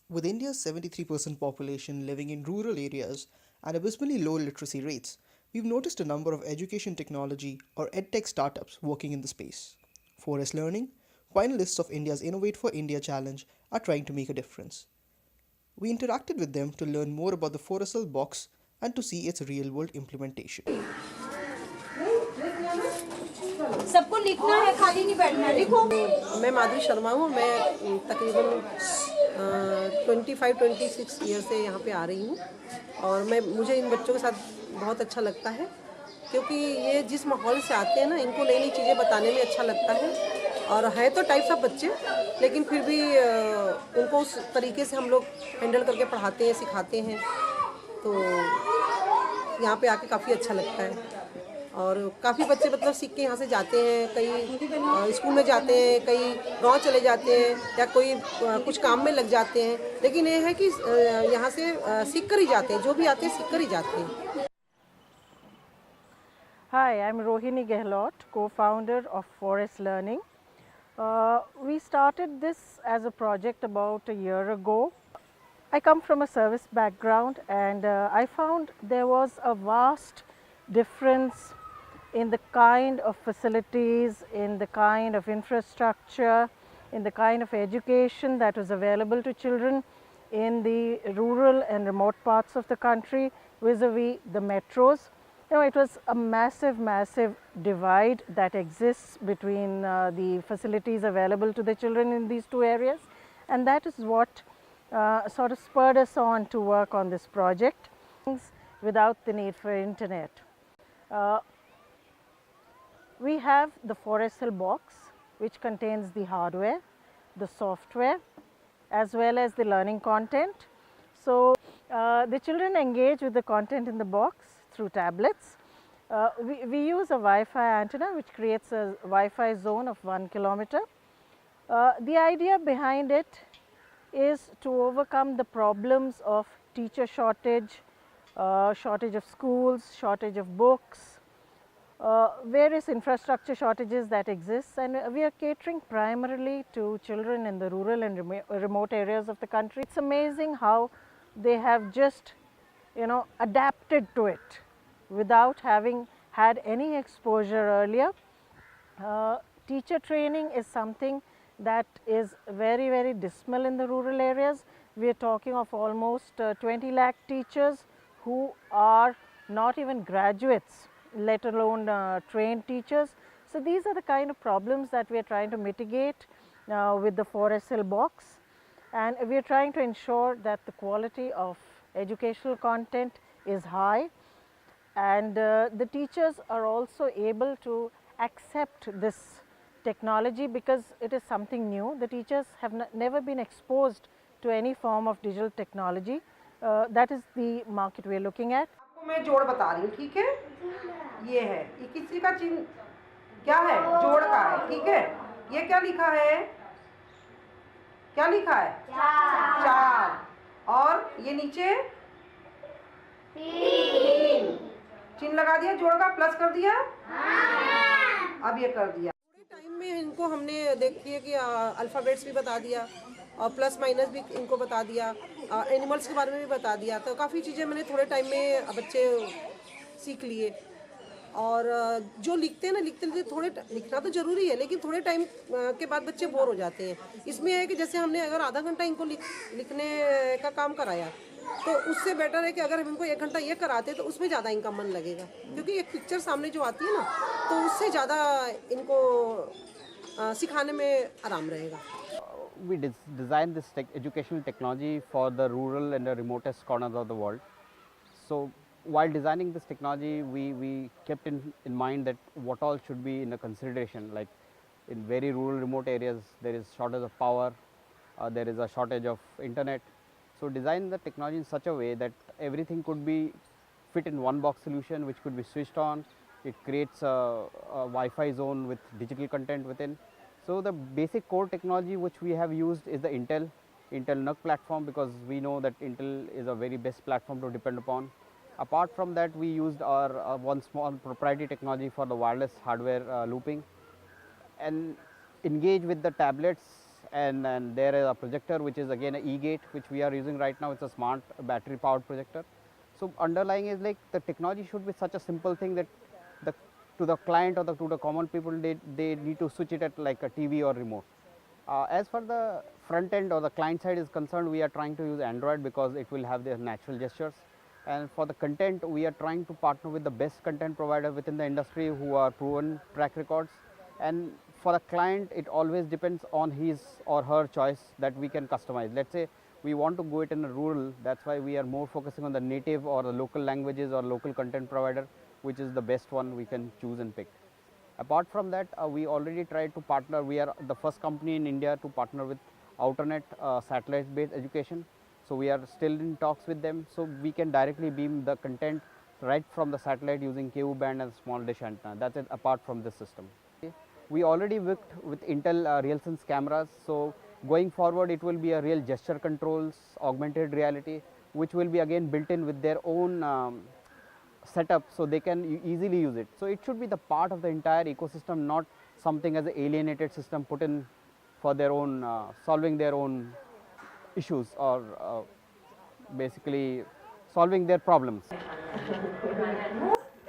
With India's 73% population living in rural areas and abysmally low literacy rates, we've noticed a number of education technology or edtech startups working in the space. Forest Learning, finalists of India's Innovate for India challenge, are trying to make a difference. We interacted with them to learn more about the Forestell box and to see its real world implementation. सबको लिखना है, खाली नहीं बैठना, लिखो। मैं माधुरी शर्मा हूँ। मैं तकरीबन 25-26 ईयर से यहाँ पे आ रही हूँ और मुझे इन बच्चों के साथ बहुत अच्छा लगता है, क्योंकि ये जिस माहौल से आते हैं ना, इनको नई नई चीज़ें बताने में अच्छा लगता है। और है तो टाइप्स ऑफ बच्चे, लेकिन फिर भी उनको उस तरीके से हम लोग हैंडल करके पढ़ाते हैं, सिखाते हैं, तो यहाँ पे आके काफ़ी अच्छा लगता है। और काफ़ी बच्चे मतलब सीख के यहाँ से जाते हैं, कई स्कूल में जाते हैं, कई गांव चले जाते हैं, या कोई कुछ काम में लग जाते हैं। लेकिन ये है कि यहाँ से सीख कर ही जाते हैं, जो भी आते हैं सीख कर ही जाते हैं। Hi, I'm Rohini Gehlot, co-founder of Forest Learning. We started this as a project about a year ago. I come from a service background, and I found there was a vast difference in the kind of facilities, in the kind of infrastructure, in the kind of education that was available to children in the rural and remote parts of the country vis-a-vis the metros. You know, it was a massive, massive divide that exists between the facilities available to the children in these two areas, and that is what sort of spurred us on to work on this project without the need for internet. We have the Forestell box, which contains the hardware, the software, as well as the learning content. So the children engage with the content in the box through tablets. We use a Wi-Fi antenna, which creates a Wi-Fi zone of 1 kilometer. The idea behind it is to overcome the problems of teacher shortage, shortage of schools, shortage of books, various infrastructure shortages that exist, and we are catering primarily to children in the rural and remote areas of the country. It's amazing how they have just, adapted to it without having had any exposure earlier. Teacher training is something that is very, very dismal in the rural areas. We are talking of almost 20 lakh teachers who are not even graduates, let alone trained teachers. So these are the kind of problems that we are trying to mitigate with the Forestell box, and we are trying to ensure that the quality of educational content is high, and the teachers are also able to accept this technology because it is something new. The teachers have never been exposed to any form of digital technology. That is the market we are looking at. आपको मैं जोड़ बता रही हूँ, ठीक है? ये है, ये किसी का चिन्ह क्या है? जोड़ का है, ठीक है? ये क्या लिखा है? क्या लिखा है? 4। और ये नीचे 3। चिन्ह लगा दिया, जोड़ का प्लस कर दिया। अब ये कर दिया। थोड़े टाइम में इनको हमने देखिए कि अल्फ़ाबेट्स भी बता दिया और प्लस माइनस भी इनको बता दिया, एनिमल्स के बारे में भी बता दिया। तो काफ़ी चीज़ें मैंने थोड़े टाइम में बच्चे सीख लिए। और जो लिखते हैं ना, लिखते थोड़े लिखना तो ज़रूरी है, लेकिन थोड़े टाइम के बाद बच्चे बोर हो जाते हैं। इसमें है कि जैसे हमने अगर आधा घंटा इनको लिखने का काम कराया, तो उससे बेटर है कि अगर हम इनको 1 घंटा ये कराते तो उसमें ज़्यादा इनका मन लगेगा, क्योंकि एक पिक्चर सामने जो आती है ना, तो उससे ज़्यादा इनको सिखाने में आराम रहेगा। We designed this educational technology for the rural and the remotest corners of the world. So while designing this technology, we kept in mind that what all should be in a consideration. Like in very rural remote areas, there is shortage of power, there is a shortage of internet. So design the technology in such a way that everything could be fit in one box solution, which could be switched on. It creates a Wi-Fi zone with digital content within. So the basic core technology which we have used is the Intel NUC platform, because we know that Intel is a very best platform to depend upon. Apart from that, we used our one small proprietary technology for the wireless hardware looping, and engage with the tablets, and there is a projector which is again an e-gate which we are using right now. It's a smart battery powered projector. So underlying is like the technology should be such a simple thing that the to the client or to the common people, they need to switch it at like a TV or remote. As far the front end or the client side is concerned, we are trying to use Android because it will have their natural gestures. And for the content, we are trying to partner with the best content provider within the industry who are proven track records. And for the client, it always depends on his or her choice that we can customize. Let's say we want to go it in a rural, that's why we are more focusing on the native or the local languages or local content provider, which is the best one we can choose and pick. Apart from that, we already tried to partner. We are the first company in India to partner with Outernet satellite-based education. So we are still in talks with them. So we can directly beam the content right from the satellite using Ku band and small dish antenna. That's it. Apart from this system, we already worked with Intel RealSense cameras. So going forward, it will be a real gesture controls, augmented reality, which will be again built in with their own setup, so they can easily use it. So it should be the part of the entire ecosystem, not something as an alienated system put in for their own solving their own issues or basically solving their problems.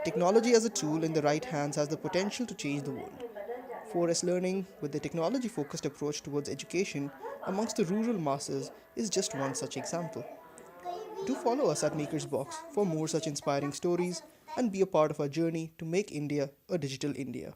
Technology as a tool in the right hands has the potential to change the world. 4S Learning, with the technology-focused approach towards education amongst the rural masses, is just one such example. Do follow us at Maker's Box for more such inspiring stories and be a part of our journey to make India a digital India.